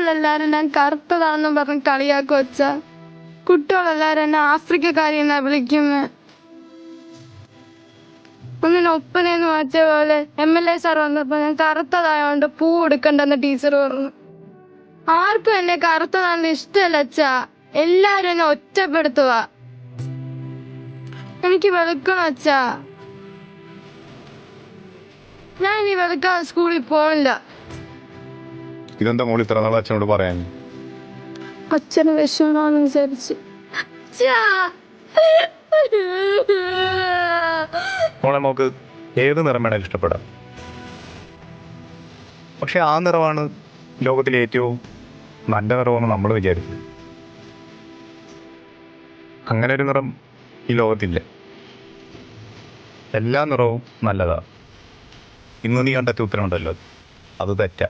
കുട്ടികളെല്ലാരും ഞാൻ കറുത്തതാണെന്നും പറഞ്ഞ് കളിയാക്കും അച്ഛ. കുട്ടികളെല്ലാരും എന്നെ ആഫ്രിക്കക്കാരി എന്നാ വിളിക്കുന്നത്. ഒന്നിനെ ഒപ്പനയെന്ന് മാറ്റിയ പോലെ MLA സാർ വന്നപ്പോ ഞാൻ കറുത്തതായോണ്ട് പൂ എടുക്കണ്ടെന്ന് ടീച്ചർ പറഞ്ഞു. ആർക്കും എന്നെ കറുത്തതാണെന്ന് ഇഷ്ടമല്ല അച്ഛാ. എല്ലാരും എന്നെ ഒറ്റപ്പെടുത്തുക. എനിക്ക് വെളുക്കണം അച്ഛാ. ഞാൻ ഇനി വെളുക്കാൻ സ്കൂളിൽ പോണില്ല. ഇതെന്താ മോള് ഇത്ര നാൾ അച്ഛനോട് പറയാൻ? അച്ഛന് വിഷമാണെന്ന് വിചാരിച്ച്. മോളെ മോക്ക് ഏത് നിറം വേണേലും ഇഷ്ടപ്പെടാം. പക്ഷെ ആ നിറമാണ് ലോകത്തിലെ ഏറ്റവും നല്ല നിറമെന്ന് നമ്മൾ വിചാരിക്കും. അങ്ങനെ ഒരു നിറം ഈ ലോകത്തില്ല. എല്ലാ നിറവും നല്ലതാണ്. ഇന്ന് നീ കണ്ടെത്തിയ ഉത്തരമുണ്ടല്ലോ, അത് തെറ്റാ.